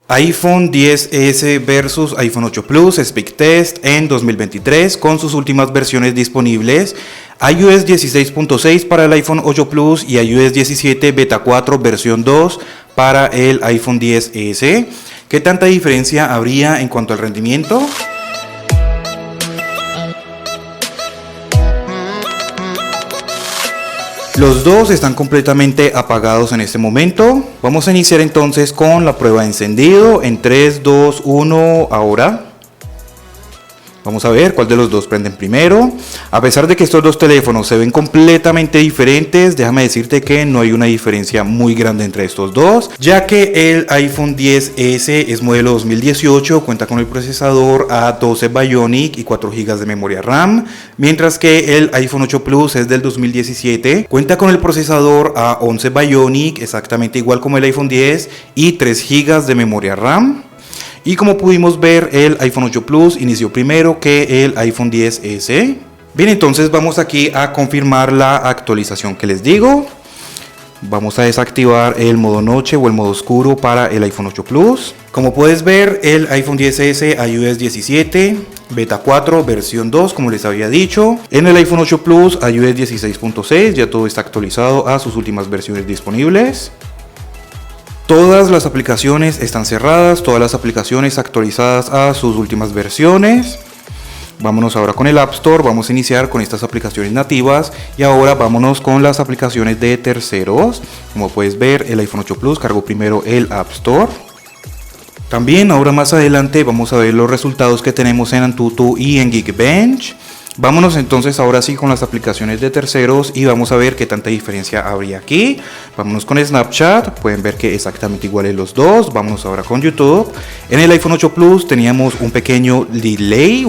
iPhone XS versus iPhone 8 Plus Speed Test en 2023 con sus últimas versiones disponibles: iOS 16.6 para el iPhone 8 Plus y iOS 17 Beta 4 versión 2 para el iPhone XS. ¿Qué tanta diferencia habría en cuanto al rendimiento? Los dos están completamente apagados en este momento. Vamos a iniciar entonces con la prueba de encendido en 3, 2, 1, ahora. Vamos a ver cuál de los dos prenden primero. A pesar de que estos dos teléfonos se ven completamente diferentes, déjame decirte que no hay una diferencia muy grande entre estos dos, ya que el iPhone XS es modelo 2018, cuenta con el procesador A12 Bionic y 4 GB de memoria RAM, mientras que el iPhone 8 Plus es del 2017, cuenta con el procesador A11 Bionic, exactamente igual como el iPhone X, y 3 GB de memoria RAM. Y como pudimos ver, el iPhone 8 Plus inició primero que el iPhone XS. Bien, entonces vamos aquí a confirmar la actualización que les digo. Vamos a desactivar el modo noche o el modo oscuro para el iPhone 8 Plus. Como puedes ver, el iPhone XS iOS 17 Beta 4 versión 2, como les había dicho. En el iPhone 8 Plus iOS 16.6, ya todo está actualizado a sus últimas versiones disponibles. Todas las aplicaciones están cerradas, todas las aplicaciones actualizadas a sus últimas versiones. Vámonos ahora con el App Store, vamos a iniciar con estas aplicaciones nativas y ahora vámonos con las aplicaciones de terceros. Como puedes ver, el iPhone 8 Plus cargó primero el App Store. También ahora más adelante vamos a ver los resultados que tenemos en Antutu y en Geekbench. Vámonos entonces ahora sí con las aplicaciones de terceros y vamos a ver qué tanta diferencia habría aquí. Vámonos con Snapchat, pueden ver que exactamente iguales los dos. Vámonos ahora con YouTube. En el iPhone 8 Plus teníamos un pequeño delay,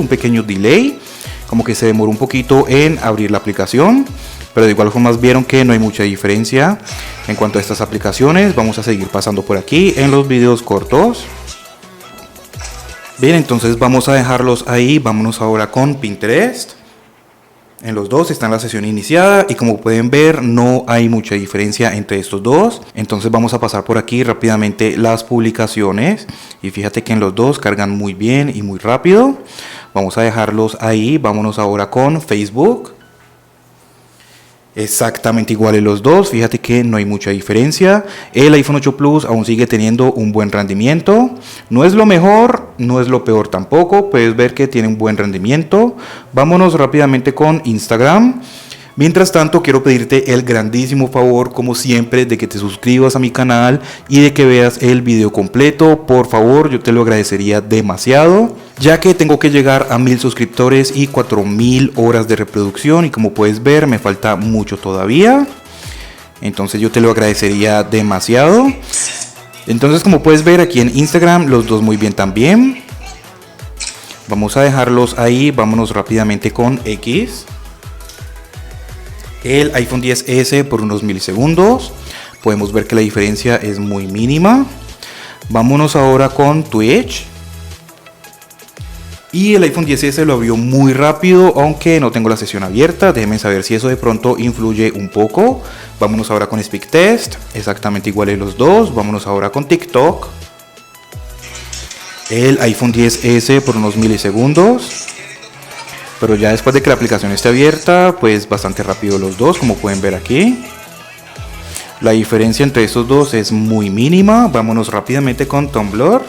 como que se demoró un poquito en abrir la aplicación, pero de igual forma vieron que no hay mucha diferencia en cuanto a estas aplicaciones. Vamos a seguir pasando por aquí en los videos cortos. Bien, entonces vamos a dejarlos ahí. Vámonos ahora con Pinterest. En los dos está en la sesión iniciada y como pueden ver no hay mucha diferencia entre estos dos. Entonces vamos a pasar por aquí rápidamente las publicaciones y fíjate que en los dos cargan muy bien y muy rápido. Vamos a dejarlos ahí. Vámonos ahora con Facebook. Exactamente iguales los dos, fíjate que no hay mucha diferencia. El iPhone 8 Plus aún sigue teniendo un buen rendimiento. No es lo mejor, no es lo peor tampoco. Puedes ver que tiene un buen rendimiento. Vámonos rápidamente con Instagram. Mientras tanto, quiero pedirte el grandísimo favor, como siempre, de que te suscribas a mi canal y de que veas el video completo. Por favor, yo te lo agradecería demasiado, ya que tengo que llegar a 1000 suscriptores y 4000 horas de reproducción. Y como puedes ver, me falta mucho todavía. Entonces yo te lo agradecería demasiado. Entonces, como puedes ver aquí en Instagram, los dos muy bien también. Vamos a dejarlos ahí. Vámonos rápidamente con X. El iPhone XS por unos milisegundos. Podemos ver que la diferencia es muy mínima. Vámonos ahora con Twitch. Y el iPhone XS lo abrió muy rápido, aunque no tengo la sesión abierta. Déjenme saber si eso de pronto influye un poco. Vámonos ahora con Speed Test. Exactamente iguales los dos. Vámonos ahora con TikTok. El iPhone XS por unos milisegundos. Pero ya después de que la aplicación esté abierta, pues bastante rápido los dos, como pueden ver aquí. La diferencia entre estos dos es muy mínima. Vámonos rápidamente con Tumblr.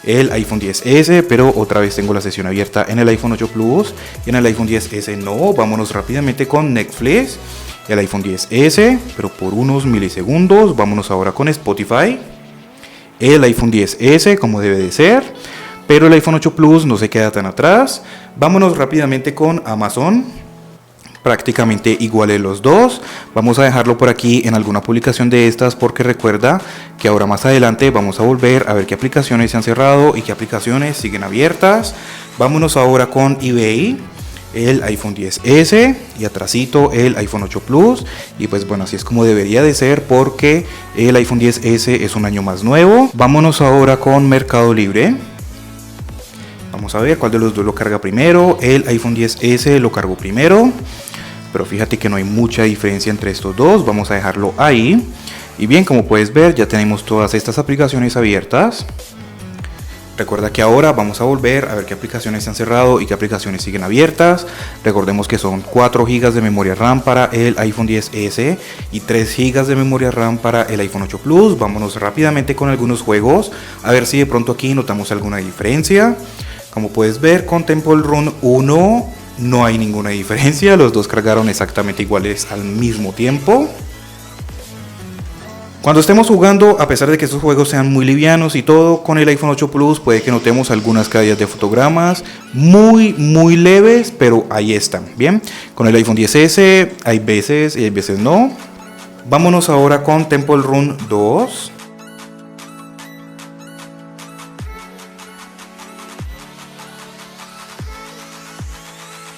El iPhone XS, pero otra vez tengo la sesión abierta en el iPhone 8 Plus y en el iPhone XS no. Vámonos rápidamente con Netflix. El iPhone XS, pero por unos milisegundos. Vámonos ahora con Spotify. El iPhone XS, como debe de ser. Pero el iPhone 8 Plus no se queda tan atrás. Vámonos rápidamente con Amazon. Prácticamente iguales los dos. Vamos a dejarlo por aquí en alguna publicación de estas, porque recuerda que ahora más adelante vamos a volver a ver qué aplicaciones se han cerrado y qué aplicaciones siguen abiertas. Vámonos ahora con eBay. El iPhone XS y atrasito el iPhone 8 Plus. Y pues bueno, así es como debería de ser, porque el iPhone XS es un año más nuevo. Vámonos ahora con Mercado Libre. Vamos a ver cuál de los dos lo carga primero. El iPhone XS lo cargó primero, pero fíjate que no hay mucha diferencia entre estos dos. Vamos a dejarlo ahí. Y bien, como puedes ver, ya tenemos todas estas aplicaciones abiertas. Recuerda que ahora vamos a volver a ver qué aplicaciones se han cerrado y qué aplicaciones siguen abiertas. Recordemos que son 4 GB de memoria RAM para el iPhone XS y 3 GB de memoria RAM para el iPhone 8 Plus. Vámonos rápidamente con algunos juegos, a ver si de pronto aquí notamos alguna diferencia. Como puedes ver, con Temple Run 1 no hay ninguna diferencia, los dos cargaron exactamente iguales al mismo tiempo. Cuando estemos jugando, a pesar de que estos juegos sean muy livianos y todo, con el iPhone 8 Plus puede que notemos algunas caídas de fotogramas muy leves, pero ahí están, ¿bien? Con el iPhone XS hay veces y hay veces no. Vámonos ahora con Temple Run 2.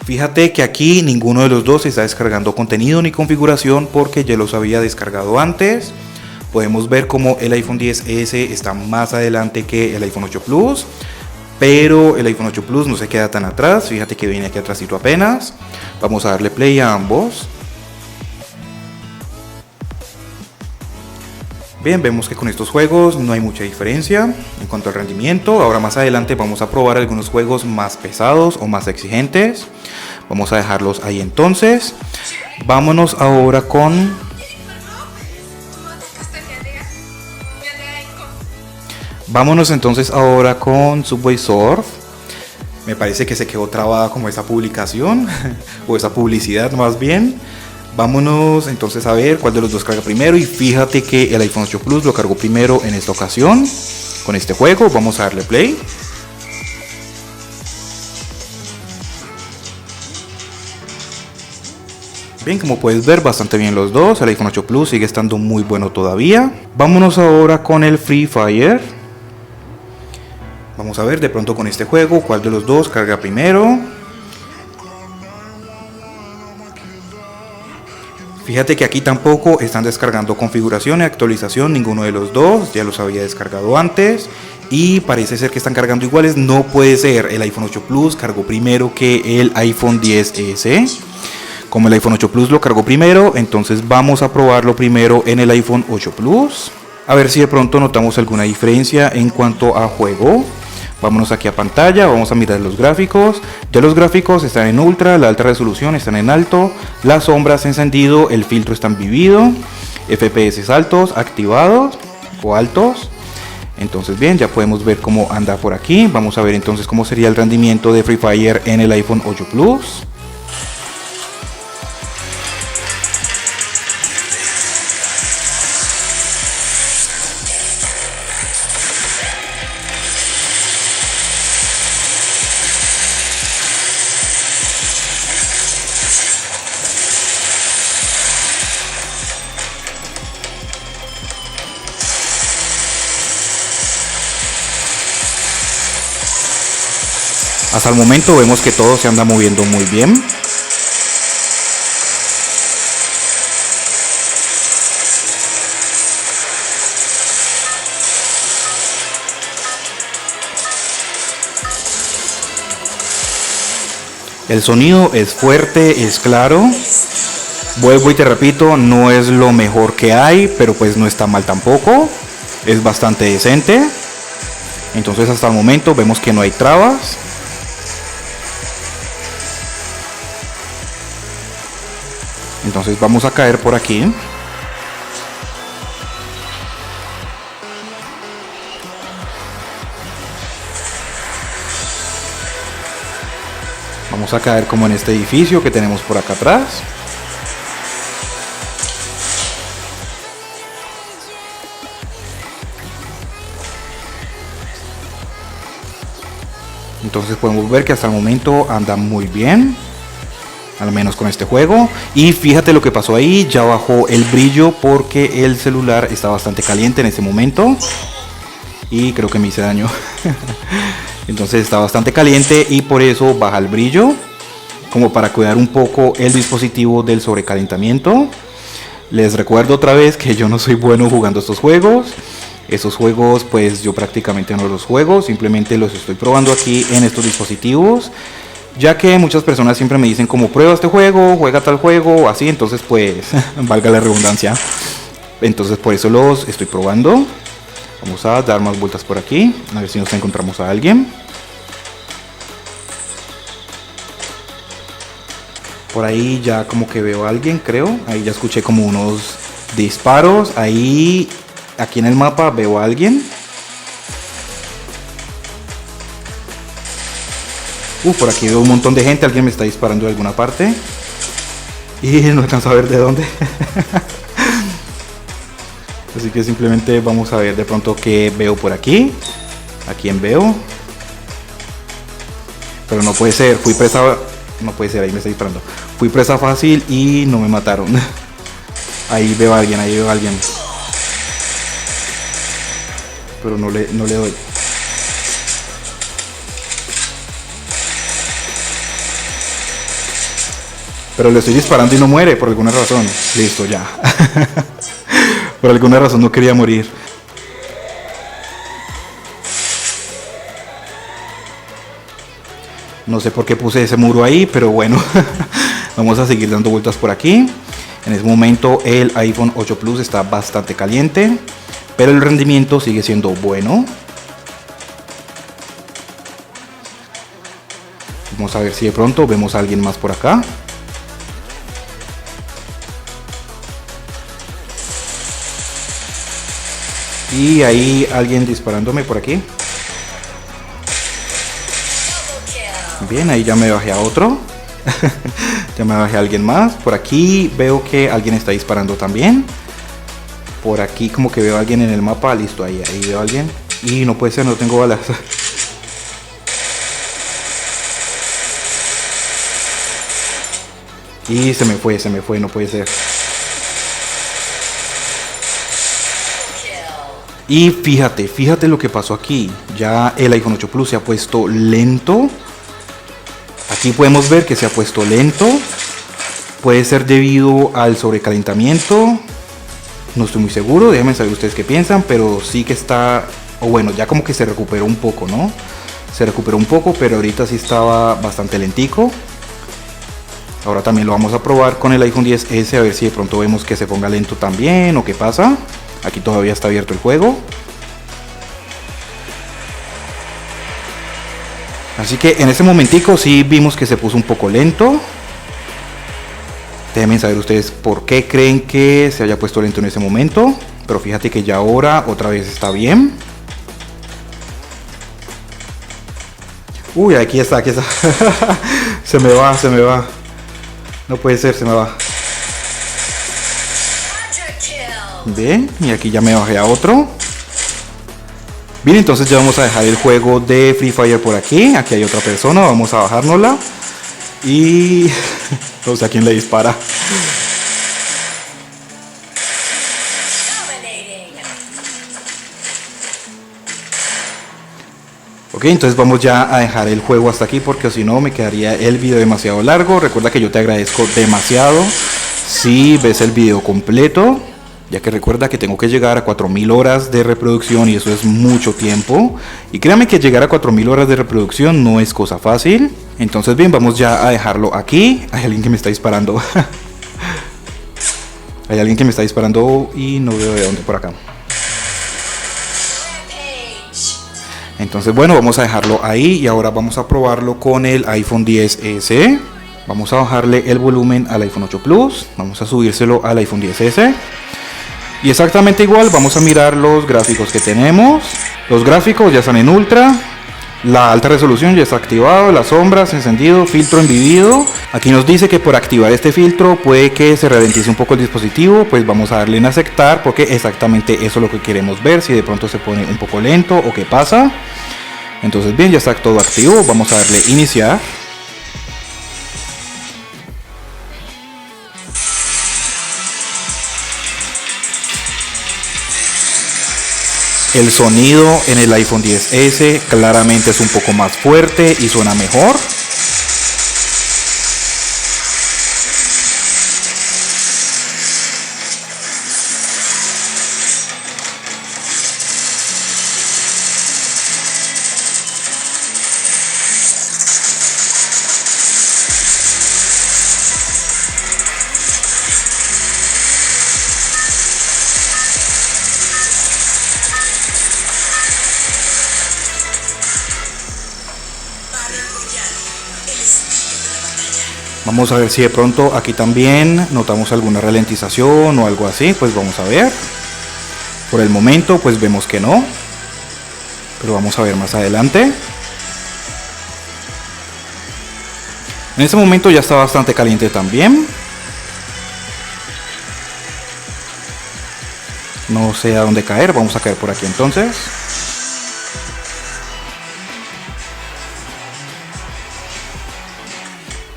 Fíjate que aquí ninguno de los dos está descargando contenido ni configuración porque ya los había descargado antes. Podemos ver como el iPhone XS está más adelante que el iPhone 8 Plus, pero el iPhone 8 Plus no se queda tan atrás. Fíjate que viene aquí atrásito apenas. Vamos a darle play a ambos. Bien, vemos que con estos juegos no hay mucha diferencia en cuanto al rendimiento. Ahora más adelante vamos a probar algunos juegos más pesados o más exigentes. Vamos a dejarlos ahí entonces. Vámonos ahora con... Vámonos entonces ahora con Subway Surf. Me parece que se quedó trabada como esa publicación o esa publicidad más bien. Vámonos entonces a ver cuál de los dos carga primero. Y fíjate que el iPhone 8 Plus lo cargó primero en esta ocasión con este juego. Vamos a darle play. Bien, como puedes ver, bastante bien los dos. El iPhone 8 Plus sigue estando muy bueno todavía. Vámonos ahora con el Free Fire. Vamos a ver de pronto con este juego cuál de los dos carga primero. Fíjate que aquí tampoco están descargando configuración y actualización, ninguno de los dos, ya los había descargado antes. Y parece ser que están cargando iguales, no puede ser, el iPhone 8 Plus cargó primero que el iPhone XS. Como el iPhone 8 Plus lo cargó primero, entonces vamos a probarlo primero en el iPhone 8 Plus. A ver si de pronto notamos alguna diferencia en cuanto a juego. Vámonos aquí a pantalla, vamos a mirar los gráficos. Ya los gráficos están en ultra, la alta resolución están en alto, las sombras encendido, el filtro están vivido, FPS altos, activados o altos. Entonces bien, ya podemos ver cómo anda por aquí. Vamos a ver entonces cómo sería el rendimiento de Free Fire en el iPhone 8 Plus. Hasta el momento vemos que todo se anda moviendo muy bien. El sonido es fuerte, es claro. Vuelvo y te repito, no es lo mejor que hay, pero pues no está mal tampoco. Es bastante decente. Entonces hasta el momento vemos que no hay trabas. Entonces vamos a caer por aquí. Vamos a caer como en este edificio que tenemos por acá atrás. Entonces podemos ver que hasta el momento anda muy bien, al menos con este juego. Y fíjate lo que pasó ahí, ya bajó el brillo porque el celular está bastante caliente en este momento. Y creo que me hice daño. Entonces está bastante caliente y por eso baja el brillo, como para cuidar un poco el dispositivo del sobrecalentamiento. Les recuerdo otra vez que yo no soy bueno jugando estos juegos. Esos juegos pues yo prácticamente no los juego, simplemente los estoy probando aquí en estos dispositivos, ya que muchas personas siempre me dicen como prueba este juego, juega tal juego, así, entonces pues valga la redundancia. Entonces por eso los estoy probando. Vamos a dar más vueltas por aquí, a ver si nos encontramos a alguien. Por ahí ya como que veo a alguien, creo. Ahí ya escuché como unos disparos. Ahí, aquí en el mapa veo a alguien. Por aquí veo un montón de gente. Alguien me está disparando de alguna parte. Y no alcanzo a ver de dónde. Así que simplemente vamos a ver de pronto qué veo por aquí. ¿A quién veo? Pero no puede ser, fui presa. No puede ser, ahí me está disparando. Fui presa fácil y no me mataron. Ahí veo a alguien, ahí veo a alguien. Pero no le doy. Pero le estoy disparando y no muere por alguna razón. Listo, ya. Por alguna razón no quería morir. No sé por qué puse ese muro ahí, pero bueno. Vamos a seguir dando vueltas por aquí. En este momento el iPhone 8 Plus está bastante caliente, pero el rendimiento sigue siendo bueno. Vamos a ver si de pronto vemos a alguien más por acá. Y ahí alguien disparándome por aquí. Bien, ahí ya me bajé a otro. Ya me bajé a alguien más. Por aquí veo que alguien está disparando también. Por aquí como que veo a alguien en el mapa. Listo, ahí veo a alguien. Y no puede ser, no tengo balas. Y se me fue, no puede ser. Y fíjate lo que pasó aquí. Ya el iPhone 8 Plus se ha puesto lento. Aquí podemos ver que se ha puesto lento. Puede ser debido al sobrecalentamiento. No estoy muy seguro, déjenme saber ustedes qué piensan. Pero sí que está, o bueno, ya como que se recuperó un poco, ¿no? Se recuperó un poco, pero ahorita sí estaba bastante lentico. Ahora también lo vamos a probar con el iPhone XS, a ver si de pronto vemos que se ponga lento también o qué pasa. Aquí todavía está abierto el juego. Así que en ese momentico sí vimos que se puso un poco lento. Déjenme saber ustedes por qué creen que se haya puesto lento en ese momento. Pero fíjate que ya ahora otra vez está bien. Uy, aquí está. Se me va. No puede ser, se me va. Bien, y aquí ya me bajé a otro. Bien, entonces ya vamos a dejar el juego de Free Fire por aquí. Aquí hay otra persona, vamos a bajárnosla. Y no sé a quién le dispara. Ok, entonces vamos ya a dejar el juego hasta aquí porque si no me quedaría el video demasiado largo. Recuerda que yo te agradezco demasiado si ves el video completo, ya que recuerda que tengo que llegar a 4000 horas de reproducción y eso es mucho tiempo. Y créame que llegar a 4000 horas de reproducción no es cosa fácil. Entonces bien, vamos ya a dejarlo aquí. Hay alguien que me está disparando. Hay alguien que me está disparando y no veo de dónde por acá. Entonces bueno, vamos a dejarlo ahí y ahora vamos a probarlo con el iPhone XS. Vamos a bajarle el volumen al iPhone 8 Plus. Vamos a subírselo al iPhone XS. Y exactamente igual, vamos a mirar los gráficos que tenemos. Los gráficos ya están en ultra. La alta resolución ya está activado, las sombras, encendido, filtro en vivido. Aquí nos dice que por activar este filtro puede que se ralentice un poco el dispositivo. Pues vamos a darle en aceptar porque exactamente eso es lo que queremos ver. Si de pronto se pone un poco lento o qué pasa. Entonces bien, ya está todo activo. Vamos a darle iniciar. El sonido en el iPhone XS claramente es un poco más fuerte y suena mejor. Vamos a ver si de pronto aquí también notamos alguna ralentización o algo así, pues vamos a ver. Por el momento pues vemos que no, pero vamos a ver más adelante. En este momento ya está bastante caliente también. No sé a dónde caer, vamos a caer por aquí entonces.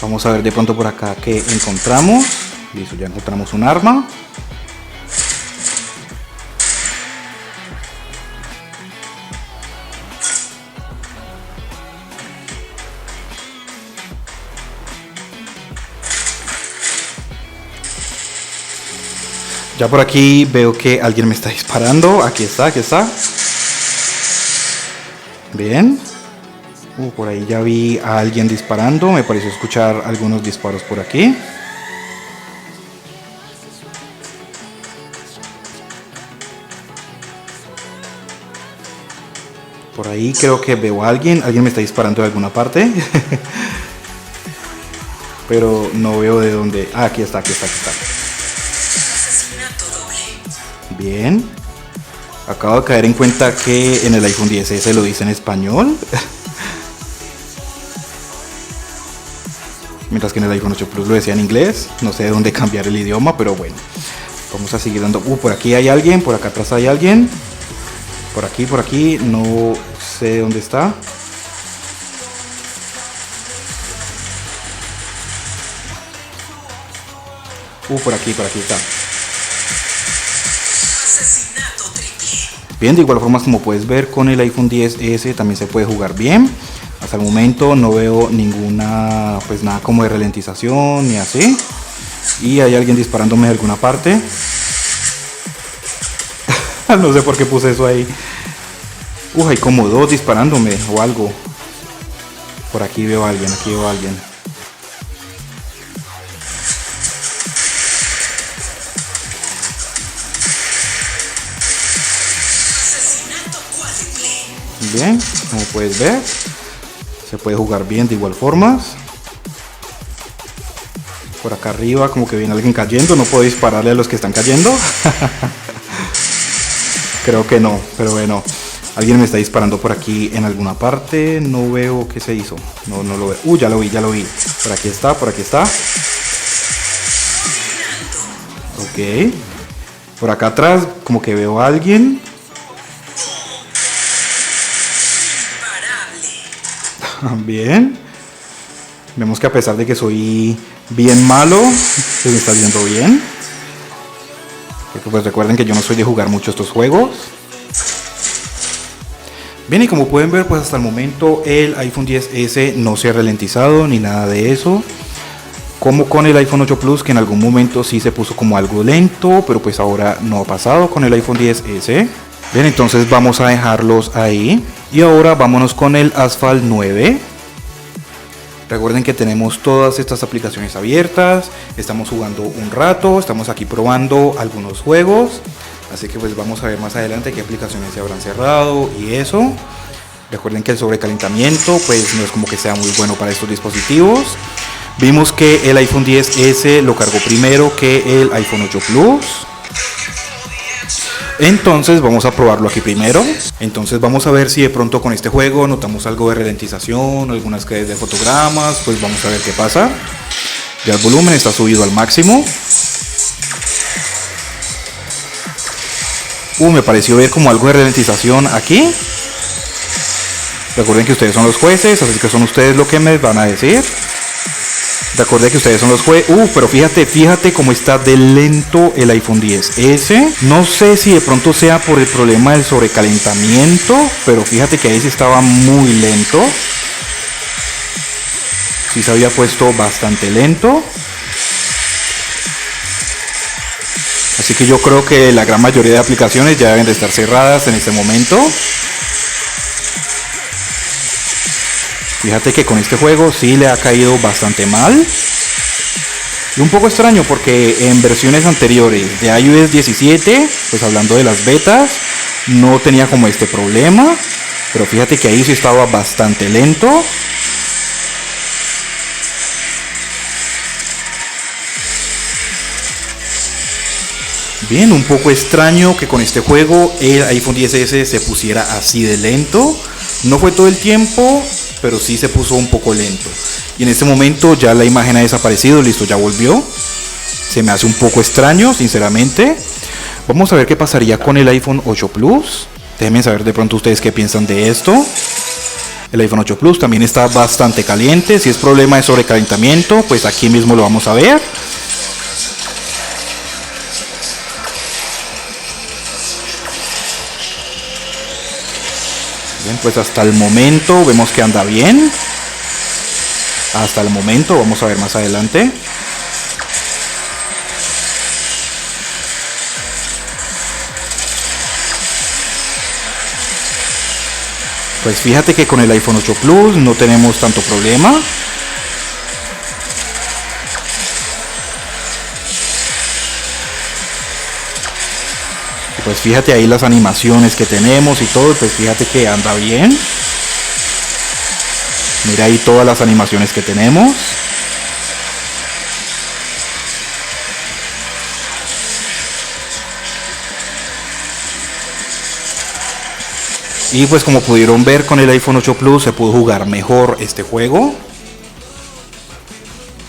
Vamos a ver de pronto por acá qué encontramos. Listo, ya encontramos un arma. Ya por aquí veo que alguien me está disparando. Aquí está, aquí está. Bien. Por ahí ya vi a alguien disparando. Me pareció escuchar algunos disparos por aquí. Por ahí creo que veo a alguien. Alguien me está disparando de alguna parte. Pero no veo de dónde. Ah, aquí está, aquí está, aquí está. Bien. Acabo de caer en cuenta que en el iPhone XS lo dice en español. Mientras que en el iPhone 8 Plus lo decía en inglés. No sé de dónde cambiar el idioma, pero bueno. Vamos a seguir dando. Por aquí hay alguien, por acá atrás hay alguien. Por aquí, no sé dónde está. Por aquí está. Bien, de igual forma como puedes ver con el iPhone XS también se puede jugar bien. Hasta el momento no veo ninguna, pues nada como de ralentización ni así. Y hay alguien disparándome de alguna parte. No sé por qué puse eso ahí. Hay como dos disparándome o algo. Por aquí veo a alguien, aquí veo a alguien. Bien, como puedes ver, se puede jugar bien de igual forma. Por acá arriba como que viene alguien cayendo. No puedo dispararle a los que están cayendo. Creo que no, pero bueno. Alguien me está disparando por aquí en alguna parte. No veo qué se hizo. No lo veo. Ya lo vi, ya lo vi. Por aquí está, por aquí está. Ok. Por acá atrás como que veo a alguien. Bien. Vemos que a pesar de que soy bien malo, se me está viendo bien. Porque pues recuerden que yo no soy de jugar mucho estos juegos. Bien, y como pueden ver, pues hasta el momento el iPhone XS no se ha ralentizado ni nada de eso. Como con el iPhone 8 Plus, que en algún momento sí se puso como algo lento, pero pues ahora no ha pasado con el iPhone XS. Bien, entonces vamos a dejarlos ahí. Y ahora vámonos con el Asphalt 9. Recuerden que tenemos todas estas aplicaciones abiertas. Estamos jugando un rato, estamos aquí probando algunos juegos. Así que pues vamos a ver más adelante qué aplicaciones se habrán cerrado y eso. Recuerden que el sobrecalentamiento pues no es como que sea muy bueno para estos dispositivos. Vimos que el iPhone XS lo cargó primero que el iPhone 8 Plus. Entonces vamos a probarlo aquí primero. Entonces vamos a ver si de pronto con este juego notamos algo de ralentización, algunas caídas de fotogramas. Pues vamos a ver qué pasa. Ya el volumen está subido al máximo. Me pareció ver como algo de ralentización aquí. Recuerden que ustedes son los jueces, así que son ustedes lo que me van a decir. Recuerden que ustedes son los jueces. Pero fíjate cómo está de lento el iPhone XS. No sé si de pronto sea por el problema del sobrecalentamiento, pero fíjate que ahí sí estaba muy lento. Sí se había puesto bastante lento. Así que yo creo que la gran mayoría de aplicaciones ya deben de estar cerradas en este momento. Fíjate que con este juego sí le ha caído bastante mal. Y un poco extraño porque en versiones anteriores de iOS 17, pues hablando de las betas, no tenía como este problema. Pero fíjate que ahí sí estaba bastante lento. Bien, un poco extraño que con este juego el iPhone XS se pusiera así de lento. No fue todo el tiempo, pero sí se puso un poco lento. Y en este momento ya la imagen ha desaparecido, listo, ya volvió. Se me hace un poco extraño, sinceramente. Vamos a ver qué pasaría con el iPhone 8 Plus. Déjenme saber de pronto ustedes qué piensan de esto. El iPhone 8 Plus también está bastante caliente. Si es problema de sobrecalentamiento, pues aquí mismo lo vamos a ver. Bien, pues hasta el momento vemos que anda bien. Hasta el momento, vamos a ver más adelante. Pues fíjate que con el iPhone 8 Plus no tenemos tanto problema. Pues fíjate ahí las animaciones que tenemos y todo, pues fíjate que anda bien. Mira ahí todas las animaciones que tenemos. Y pues como pudieron ver con el iPhone 8 Plus se pudo jugar mejor este juego.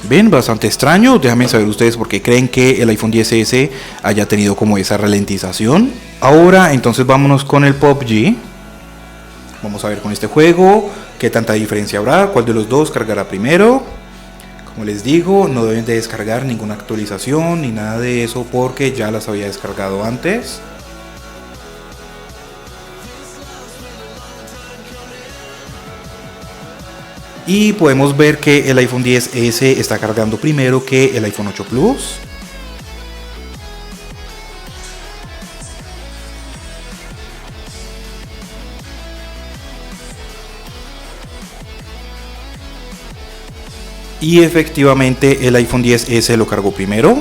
Ven, bastante extraño. Déjame saber ustedes por qué creen que el iPhone XS haya tenido como esa ralentización. Ahora entonces vámonos con el PUBG. Vamos a ver con este juego qué tanta diferencia habrá, cuál de los dos cargará primero. Como les digo, no deben de descargar ninguna actualización ni nada de eso porque ya las había descargado antes. Y podemos ver que el iPhone XS está cargando primero que el iPhone 8 Plus. Y efectivamente el iPhone XS lo cargó primero.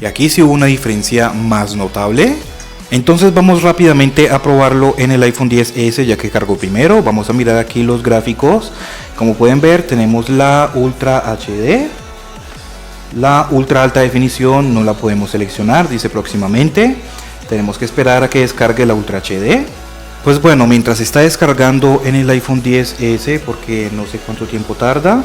Y aquí sí hubo una diferencia más notable. Entonces vamos rápidamente a probarlo en el iPhone XS ya que cargó primero. Vamos a mirar aquí los gráficos. Como pueden ver tenemos la Ultra HD. La Ultra Alta Definición no la podemos seleccionar, dice próximamente. Tenemos que esperar a que descargue la Ultra HD. Pues bueno, mientras está descargando en el iPhone XS, porque no sé cuánto tiempo tarda,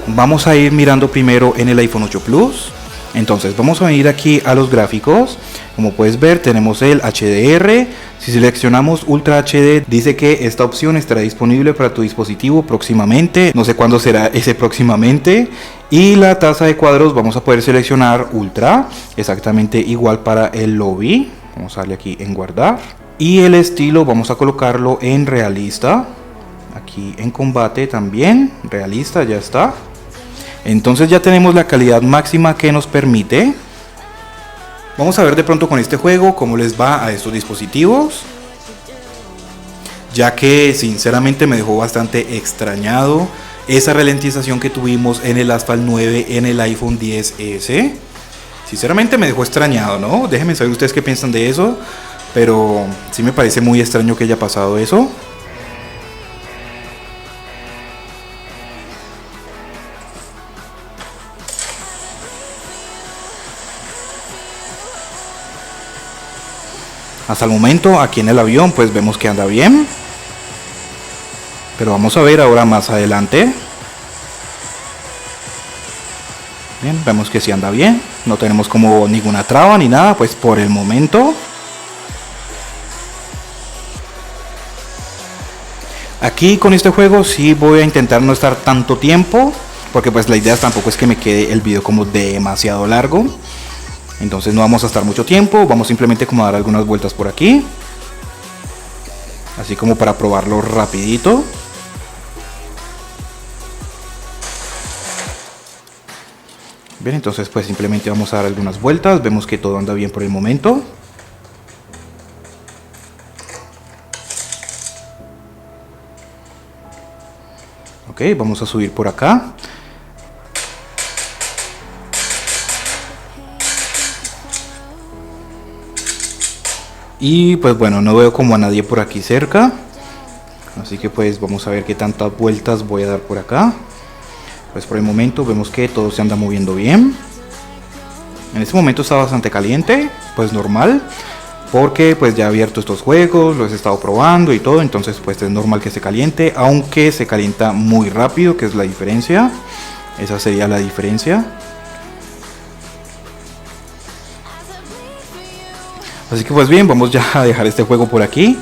vamos a ir mirando primero en el iPhone 8 Plus. Entonces vamos a ir aquí a los gráficos. Como puedes ver tenemos el HDR. Si seleccionamos Ultra HD dice que esta opción estará disponible para tu dispositivo próximamente. No sé cuándo será ese próximamente. Y la tasa de cuadros vamos a poder seleccionar Ultra, exactamente igual para el lobby. Vamos a darle aquí en guardar. Y el estilo vamos a colocarlo en realista. Aquí en combate también realista, ya está. Entonces ya tenemos la calidad máxima que nos permite. Vamos a ver de pronto con este juego cómo les va a estos dispositivos, ya que sinceramente me dejó bastante extrañado esa ralentización que tuvimos en el Asphalt 9 en el iPhone XS. Sinceramente me dejó extrañado, ¿no? Déjenme saber ustedes qué piensan de eso, pero sí me parece muy extraño que haya pasado eso. Hasta el momento aquí en el avión pues vemos que anda bien, pero vamos a ver ahora más adelante. Bien, vemos que sí anda bien, no tenemos como ninguna traba ni nada pues por el momento. Aquí con este juego sí voy a intentar no estar tanto tiempo, porque pues la idea tampoco es que me quede el video como demasiado largo. Entonces no vamos a estar mucho tiempo, vamos simplemente como a dar algunas vueltas por aquí, así como para probarlo rapidito. Bien, entonces pues simplemente vamos a dar algunas vueltas, vemos que todo anda bien por el momento. Ok, vamos a subir por acá. Y pues bueno, no veo como a nadie por aquí cerca, así que pues vamos a ver qué tantas vueltas voy a dar por acá. Pues por el momento vemos que todo se anda moviendo bien. En este momento está bastante caliente, pues normal, porque pues ya he abierto estos juegos, los he estado probando y todo, entonces pues es normal que se caliente, aunque se calienta muy rápido, que es la diferencia. Esa sería la diferencia. Así que pues bien, vamos ya a dejar este juego por aquí,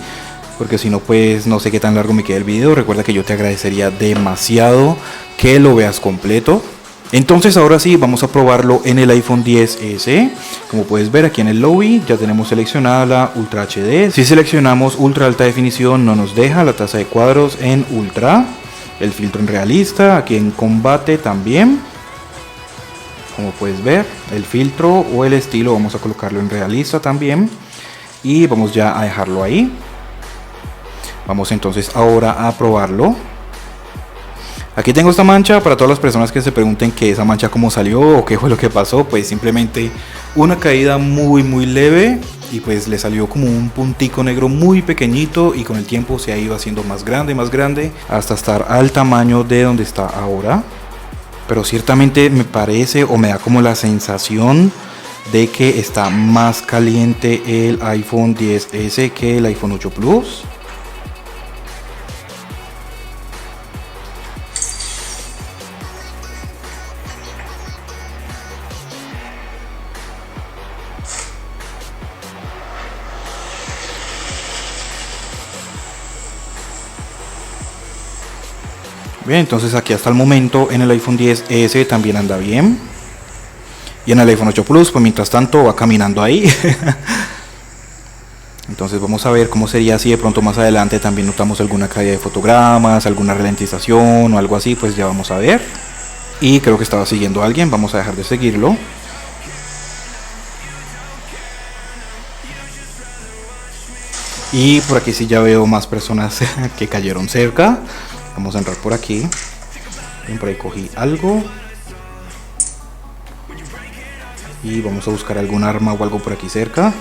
porque si no pues no sé qué tan largo me queda el video. Recuerda que yo te agradecería demasiado que lo veas completo. Entonces ahora sí, vamos a probarlo en el iPhone XS. Como puedes ver aquí en el lobby ya tenemos seleccionada la Ultra HD. Si seleccionamos Ultra Alta Definición no nos deja, la tasa de cuadros en Ultra, el filtro en realista, aquí en combate también. Como puedes ver, el filtro o el estilo vamos a colocarlo en realista también. Y vamos ya a dejarlo ahí. Vamos entonces ahora a probarlo. Aquí tengo esta mancha para todas las personas que se pregunten que esa mancha cómo salió o qué fue lo que pasó. Pues simplemente una caída muy leve y pues le salió como un puntico negro muy pequeñito y con el tiempo se ha ido haciendo más grande hasta estar al tamaño de donde está ahora. Pero ciertamente me parece o me da como la sensación de que está más caliente el iPhone XS que el iPhone 8 Plus. Bien, entonces aquí hasta el momento en el iPhone XS también anda bien. Y en el iPhone 8 Plus, pues mientras tanto va caminando ahí. Entonces vamos a ver cómo sería si de pronto más adelante también notamos alguna caída de fotogramas, alguna ralentización o algo así, pues ya vamos a ver. Y creo que estaba siguiendo a alguien, vamos a dejar de seguirlo. Y por aquí sí ya veo más personas que cayeron cerca. Vamos a entrar por aquí. Bien, por ahí cogí algo. Y vamos a buscar algún arma o algo por aquí cerca.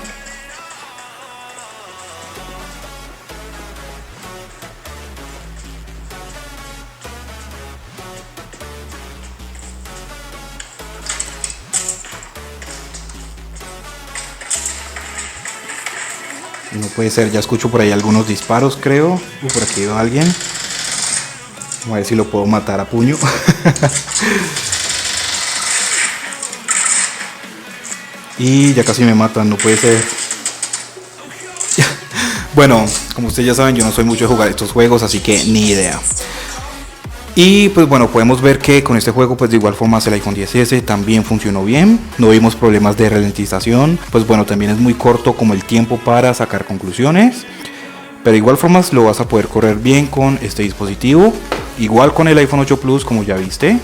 No puede ser, ya escucho por ahí algunos disparos, creo. Por aquí veo a alguien. Vamos a ver si lo puedo matar a puño. Y ya casi me matan, no puede ser. Bueno, como ustedes ya saben, yo no soy mucho de jugar estos juegos, así que ni idea. Y pues bueno, podemos ver que con este juego pues de igual forma el iPhone XS también funcionó bien. No vimos problemas de ralentización. Pues bueno, también es muy corto como el tiempo para sacar conclusiones. Pero de igual forma lo vas a poder correr bien con este dispositivo. Igual con el iPhone 8 Plus, como ya viste.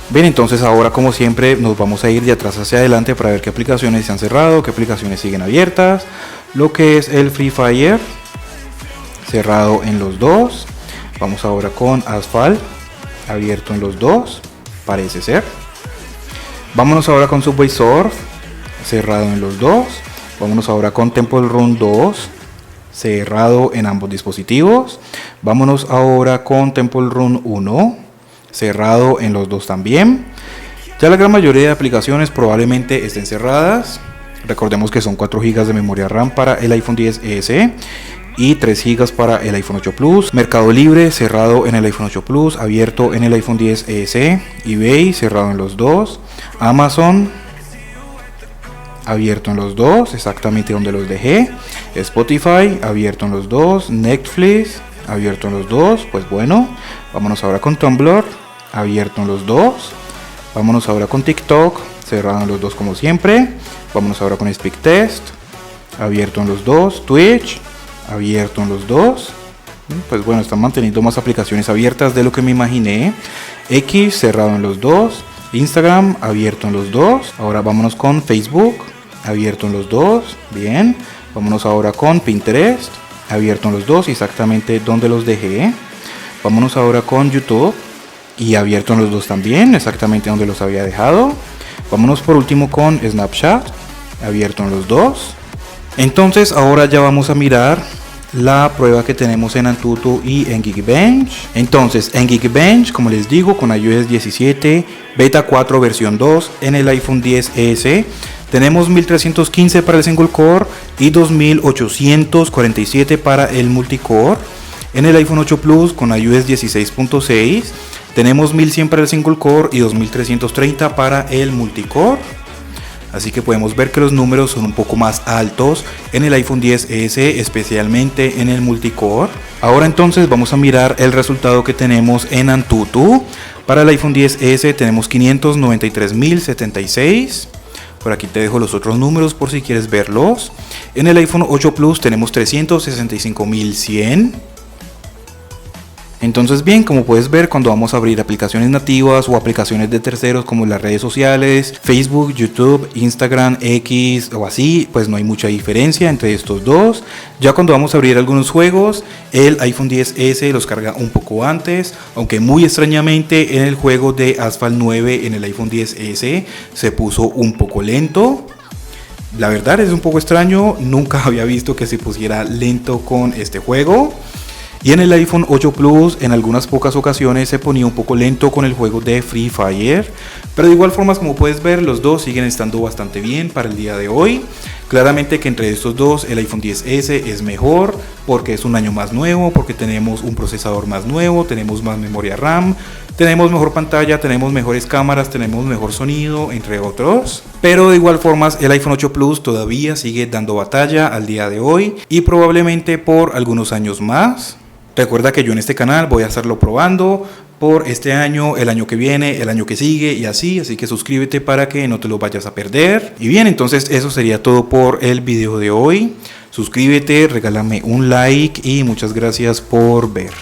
Bien, entonces ahora como siempre nos vamos a ir de atrás hacia adelante para ver qué aplicaciones se han cerrado, qué aplicaciones siguen abiertas. Lo que es el Free Fire, cerrado en los dos. Vamos ahora con Asphalt, abierto en los dos, parece ser. Vámonos ahora con Subway Surf, cerrado en los dos. Vámonos ahora con Temple Run 2, cerrado en ambos dispositivos. Vámonos ahora con Temple Run 1, cerrado en los dos también. Ya la gran mayoría de aplicaciones probablemente estén cerradas. Recordemos que son 4 GB de memoria RAM para el iPhone XS y 3 GB para el iPhone 8 Plus. Mercado Libre cerrado en el iPhone 8 Plus, abierto en el iPhone XS. eBay cerrado en los dos. Amazon abierto en los dos, exactamente donde los dejé. Spotify abierto en los dos. Netflix abierto en los dos. Pues bueno, vámonos ahora con Tumblr, abierto en los dos. Vámonos ahora con TikTok, cerrado en los dos como siempre. Vámonos ahora con SpeakTest, abierto en los dos. Twitch, abierto en los dos. Pues bueno, están manteniendo más aplicaciones abiertas de lo que me imaginé. X cerrado en los dos. Instagram abierto en los dos. Ahora vámonos con Facebook, abierto en los dos. Bien, vámonos ahora con Pinterest, abierto en los dos, exactamente donde los dejé. Vámonos ahora con YouTube y abierto en los dos también, exactamente donde los había dejado. Vámonos por último con Snapchat, abierto en los dos. Entonces ahora ya vamos a mirar la prueba que tenemos en Antutu y en Geekbench. Entonces en Geekbench, como les digo, con iOS 17 beta 4 versión 2 en el iPhone XS tenemos 1315 para el single core y 2847 para el multicore. En el iPhone 8 Plus con iOS 16.6 tenemos 1100 para el single core y 2330 para el multicore. Así que podemos ver que los números son un poco más altos en el iPhone XS, especialmente en el multicore. Ahora entonces vamos a mirar el resultado que tenemos en Antutu. Para el iPhone XS tenemos 593.076. Por aquí te dejo los otros números por si quieres verlos. En el iPhone 8 Plus tenemos 365.100. Entonces bien, como puedes ver, cuando vamos a abrir aplicaciones nativas o aplicaciones de terceros como las redes sociales, Facebook, YouTube, Instagram, X o así, pues no hay mucha diferencia entre estos dos. Ya cuando vamos a abrir algunos juegos, el iPhone XS los carga un poco antes, aunque muy extrañamente en el juego de Asphalt 9 en el iPhone XS se puso un poco lento. La verdad es un poco extraño, nunca había visto que se pusiera lento con este juego. Y en el iPhone 8 Plus en algunas pocas ocasiones se ponía un poco lento con el juego de Free Fire, pero de igual forma, como puedes ver, los dos siguen estando bastante bien para el día de hoy. Claramente que entre estos dos el iPhone XS es mejor porque es un año más nuevo, porque tenemos un procesador más nuevo, tenemos más memoria RAM, tenemos mejor pantalla, tenemos mejores cámaras, tenemos mejor sonido, entre otros. Pero de igual forma el iPhone 8 Plus todavía sigue dando batalla al día de hoy y probablemente por algunos años más. Recuerda que yo en este canal voy a estarlo probando por este año, el año que viene, el año que sigue y así que suscríbete para que no te lo vayas a perder. Y bien, entonces eso sería todo por el video de hoy. Suscríbete, regálame un like y muchas gracias por ver.